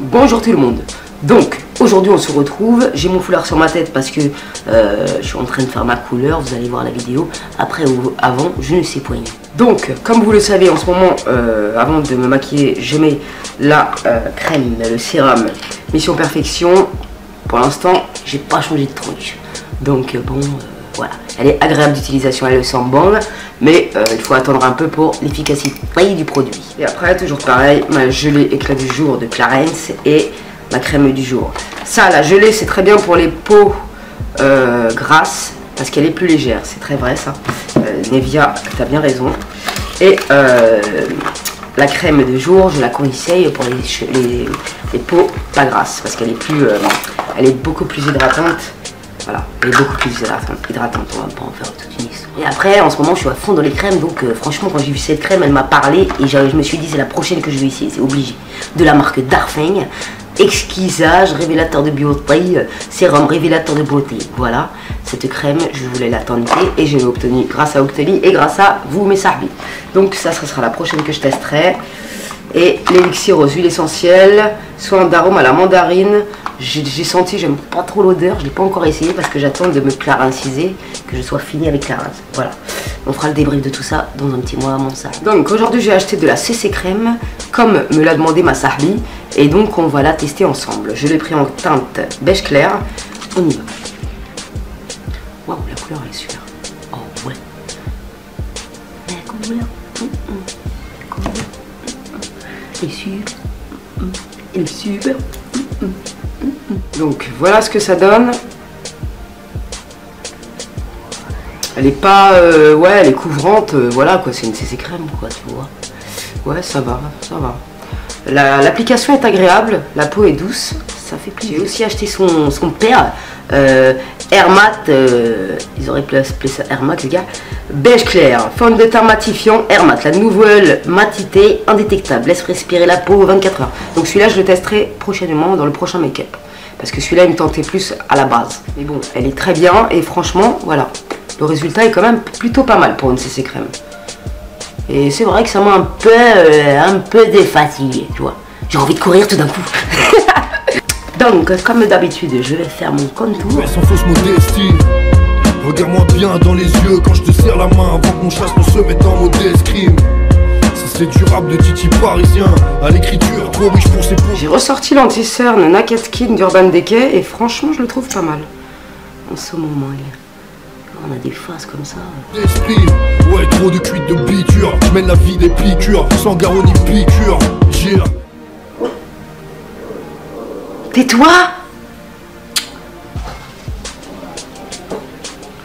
Bonjour tout le monde. Donc aujourd'hui on se retrouve, j'ai mon foulard sur ma tête parce que je suis en train de faire ma couleur, vous allez voir la vidéo, après ou avant, je ne sais point. Donc comme vous le savez en ce moment, avant de me maquiller, je mets la crème, le sérum Mission Perfection. Pour l'instant j'ai pas changé de tronche, donc bon voilà, elle est agréable d'utilisation, elle sent bon, mais il faut attendre un peu pour l'efficacité du produit. Et après toujours pareil, ma gelée éclat du jour de Clarins et ma crème du jour. Ça, la gelée, c'est très bien pour les peaux grasses parce qu'elle est plus légère. C'est très vrai ça. Nevia, tu as bien raison. Et la crème de jour, je la conseille pour les peaux pas grasses parce qu'elle est plus, elle est beaucoup plus hydratante. Voilà, elle est beaucoup plus hydratante. On va pas en faire toute une histoire. Et après, en ce moment, je suis à fond dans les crèmes. Donc, franchement, quand j'ai vu cette crème, elle m'a parlé et je me suis dit, c'est la prochaine que je vais essayer. C'est obligé. De la marque Darfeng. Exquisage, révélateur de beauté, sérum révélateur de beauté. Voilà, cette crème, je voulais la tenter et je l'ai obtenue grâce à Octoly et grâce à vous, mes sarbis. Donc ça, ce sera la prochaine que je testerai. Et l'élixir aux huiles essentielles, soin d'arôme à la mandarine. J'ai senti, j'aime pas trop l'odeur, je l'ai pas encore essayé parce que j'attends de me clarinciser, que je sois fini avec Clarins. Voilà, on fera le débrief de tout ça dans un petit mois à mon sac. Donc aujourd'hui j'ai acheté de la CC crème, comme me l'a demandé ma sarbi, et donc on va la tester ensemble. Je l'ai pris en teinte beige clair, on y va. Waouh, la couleur elle est super. Oh ouais. La couleur. Elle est super. Elle est super. Donc voilà ce que ça donne. Elle est pas ouais, elle est couvrante, voilà quoi, c'est une CC crème quoi, tu vois. Ouais, ça va, ça va. L'application est agréable, la peau est douce, ça fait plaisir. J'ai aussi acheté son père, Airmat, ils auraient placé ça Airmat les gars. Beige clair, fond de teint matifiant, Airmat, la nouvelle matité indétectable, laisse respirer la peau 24 heures. Donc celui-là je le testerai prochainement dans le prochain make-up. Parce que celui-là il me tentait plus à la base. Mais bon, elle est très bien et franchement, voilà. Le résultat est quand même plutôt pas mal pour une CC crème. Et c'est vrai que ça m'a un peu défatigué, tu vois. J'ai envie de courir tout d'un coup. Donc, comme d'habitude, je vais faire mon contour. Mais sans fausse modestie, regarde-moi bien dans les yeux quand je te serre la main avant que mon chasse ne se mette en mode escrime. Ça c'est du rap de Titi parisien, à l'écriture, trop riche pour ses peaux. J'ai ressorti l'anti-cerne Naked Skin d'Urban Decay et franchement, je le trouve pas mal. En ce moment, on a des faces comme ça. Esprit, ouais, trop de cuites de biture. Je mène la vie des piqûres, sans garrot ni piqûre. Gire. Tais-toi!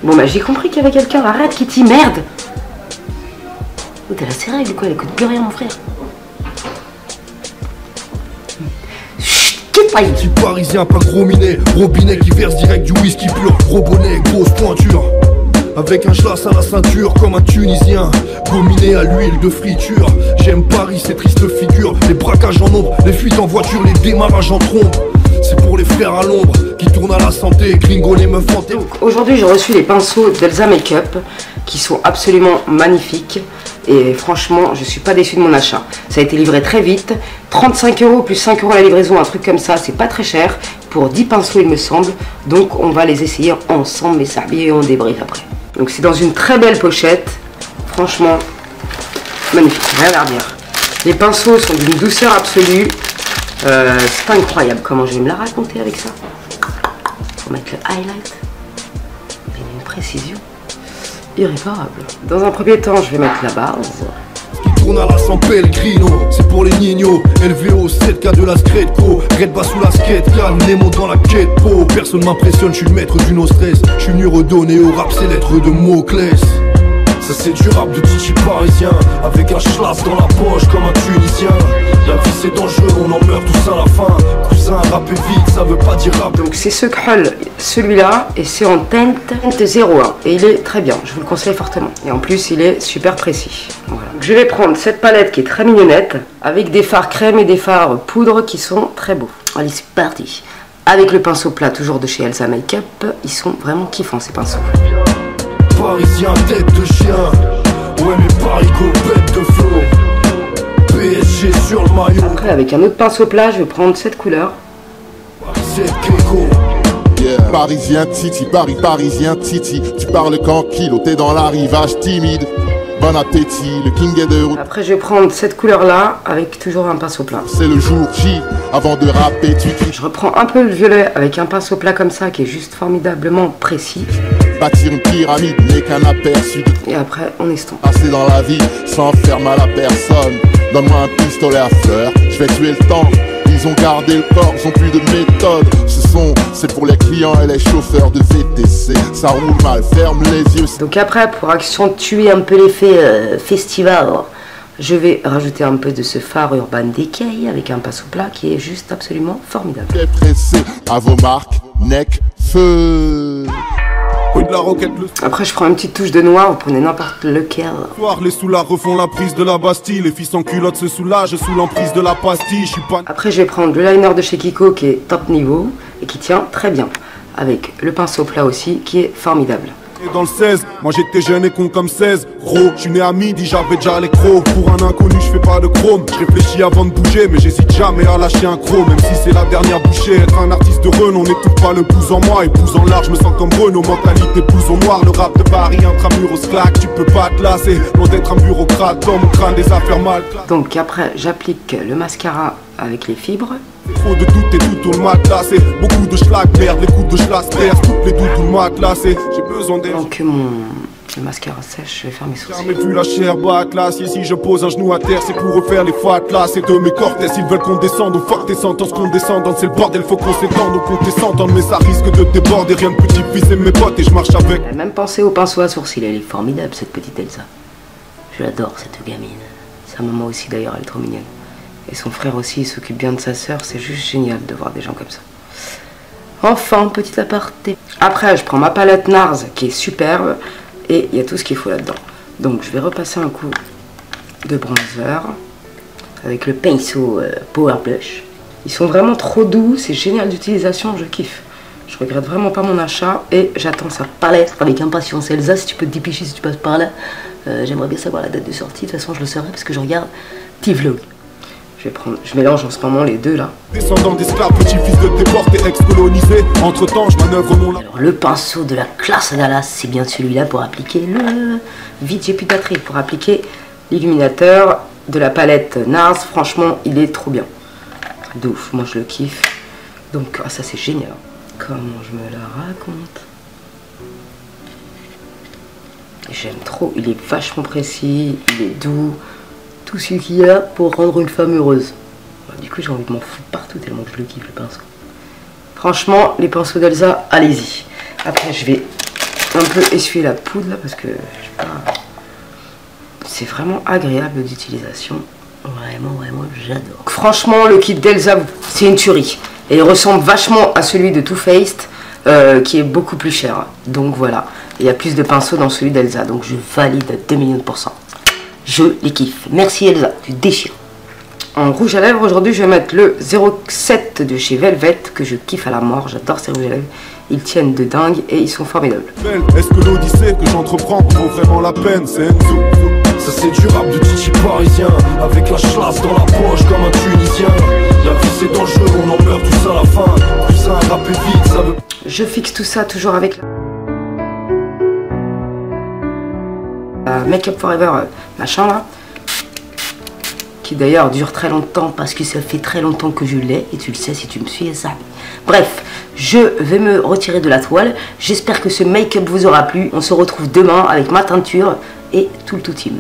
Bon bah j'ai compris qu'il y avait quelqu'un, arrête Kitty, merde! Oh, t'as la seringue ou quoi? Elle écoute plus rien mon frère. Chut, quitte pas! Petit parisien, pas gros minet, robinet qui verse direct du whisky pur. Gros bonnet, grosse pointure. Avec un schlass à la ceinture comme un Tunisien, gominé à l'huile de friture. J'aime Paris, ces tristes figures, les braquages en ombre, les fuites en voiture, les démarrages en trombe. C'est pour les frères à l'ombre qui tournent à la santé, gringo les meufs en tête. Aujourd'hui j'ai reçu les pinceaux d'Elsa Makeup qui sont absolument magnifiques. Et franchement, je suis pas déçue de mon achat. Ça a été livré très vite. 35 € plus 5 € la livraison, un truc comme ça, c'est pas très cher. Pour 10 pinceaux, il me semble. Donc, on va les essayer ensemble, mes sarbis, et on débriefe après. Donc, c'est dans une très belle pochette. Franchement, magnifique, rien à redire. Les pinceaux sont d'une douceur absolue. C'est incroyable comment je vais me la raconter avec ça. On va mettre le highlight. Il y a une précision irréparable. Dans un premier temps, je vais mettre la base. Qui tourne à la San Pellegrino, c'est pour les nignos. LVO, 7K de la Scredco. Red bas sous la skate, calme, Nemo dans la quête po. Personne m'impressionne, je suis le maître du no stress. Je suis venu redonner au rap ses lettres de Moclès. Ça c'est du rap de Titi parisien, avec un schlass dans la poche comme un Tunisien. La vie c'est dangereux, on en meurt tous à la fin. Cousin, rapper vite, ça veut pas dire rap. Donc c'est ce crawl, celui-là, et c'est en teinte 01. Et il est très bien, je vous le conseille fortement. Et en plus il est super précis. Voilà. Donc, je vais prendre cette palette qui est très mignonnette, avec des fards crème et des fards poudre qui sont très beaux. Allez c'est parti. Avec le pinceau plat, toujours de chez Elsa Makeup, ils sont vraiment kiffants ces pinceaux. Parisien, tête de chien. Ouais mais Paris go bête de flow. PSG PSG sur le maillot. Après, avec un autre pinceau plat, je vais prendre cette couleur. C'est Keko. Yeah. Parisien Titi, parisien Titi. Tu parles qu'en kilo, t'es dans l'arrivage timide. Bon appétit, le king est de route. Après, je vais prendre cette couleur-là avec toujours un pinceau plat. C'est le jour J, avant de rapper, tu cries. Je reprends un peu le violet avec un pinceau plat comme ça qui est juste formidablement précis. Bâtir une pyramide n'est qu'un aperçu de Et après, on estompe. passer dans la vie sans faire mal à personne. Donne-moi un pistolet à fleurs, je vais tuer le temps. Ils ont gardé le corps, ils ont plus de méthode. C'est pour les clients et les chauffeurs de VTC. Ça roule mal, ferme les yeux. Donc après, pour accentuer un peu l'effet festival, je vais rajouter un peu de ce fard Urban Decay avec un pinceau plat qui est juste absolument formidable. Très pressé, à vos marques, neck, feu. Oui, de la roquette le Après, je prends une petite touche de noir, vous prenez n'importe lequel. soir. Les soulards refont la prise de la Bastille. Les filles sans culotte se soulagent sous l'emprise de la pastille. Je suis pas. Après, je vais prendre le liner de chez Kiko qui est top niveau et qui tient très bien. Avec le pinceau plat aussi qui est formidable. Dans le 16, moi j'étais jeune et con comme 16. Gros, je suis né à midi, j'avais déjà les crocs. Pour un inconnu, je fais pas de chrome. Je réfléchis avant de bouger, mais j'hésite jamais à lâcher un croc. Même si c'est la dernière bouchée, être un artiste de renom n'étouffe pas le pouce en moi. Et pouce en large, je me sens comme Renault. Mentalité pouce en noir, le rap de Paris, intramuros claque. Tu peux pas te lasser, loin d'être un bureaucrate. Dans mon crâne, des affaires mal classées. Donc après, j'applique le mascara avec les fibres. Trop de doutes et tout tourne matelassé. Beaucoup de schlag perdent, les coups de schlass perdent. Toutes les doutes matelassé. J'ai besoin d'air. Donc le mascara sèche, je vais faire mes sourcils. Jamais vu la chair batelasse. Si je pose un genou à terre, c'est pour refaire les fatlas. C'est de mes cortès, ils veulent qu'on descende. Ou fuck tes sentences, qu'on descende. C'est le bordel, faut qu'on s'étende. Donc on descende, mais ça risque de déborder. Rien de petit fils et mes potes et je marche avec. Elle a même pensé au pinceau à sourcils, elle est formidable cette petite Elsa. Je l'adore cette gamine. Sa maman aussi d'ailleurs, elle est trop mignonne. Et son frère aussi, il s'occupe bien de sa sœur, c'est juste génial de voir des gens comme ça. Enfin, petit aparté. Après, je prends ma palette NARS qui est superbe et il y a tout ce qu'il faut là-dedans. Donc je vais repasser un coup de bronzer avec le pinceau Power Blush. Ils sont vraiment trop doux, c'est génial d'utilisation, je kiffe. Je regrette vraiment pas mon achat et j'attends sa palette avec impatience. Elsa, si tu peux te dépêcher, si tu passes par là, j'aimerais bien savoir la date de sortie. De toute façon, je le saurai parce que je regarde T-Vlog. Je mélange en ce moment les deux là. Descendant d'esclaves, petit-fils de déportés ex-colonisés. Entre temps, je manœuvre mon. Alors le pinceau de la classe à Dallas, c'est bien celui-là pour appliquer le vide, j'ai plus de batterie, pour appliquer l'illuminateur de la palette NARS. Franchement, il est trop bien. De ouf, moi je le kiffe. Donc ça c'est génial. Comment je me la raconte. J'aime trop, il est vachement précis, il est doux. Tout ce qu'il y a pour rendre une femme heureuse. Du coup j'ai envie de m'en foutre partout tellement que je le kiffe le pinceau. Franchement les pinceaux d'Elsa, allez-y. Après je vais un peu essuyer la poudre là parce que c'est vraiment agréable d'utilisation. Vraiment j'adore. Franchement le kit d'Elsa c'est une tuerie. Et il ressemble vachement à celui de Too Faced qui est beaucoup plus cher. Donc voilà, il y a plus de pinceaux dans celui d'Elsa. Donc je valide à 2 millions de %. Je les kiffe. Merci Elsa, tu déchires. En rouge à lèvres, aujourd'hui, je vais mettre le 07 de chez Velvet, que je kiffe à la mort. J'adore ces rouges à lèvres. Ils tiennent de dingue et ils sont formidables. Est-ce que l'odyssée que j'entreprends vaut vraiment la peine? C'est Enzo. Ça c'est du rap de Titi parisien, avec la chlasse dans la poche comme un Tunisien. La vie c'est dangereux, on en meurt tous à la fin. Plus un rap vite, ça veut. Je fixe tout ça toujours avec la Make Up Forever machin là, qui d'ailleurs dure très longtemps parce que ça fait très longtemps que je l'ai et tu le sais si tu me suis ça. Bref, je vais me retirer de la toile. J'espère que ce make-up vous aura plu. On se retrouve demain avec ma teinture et tout le tout team.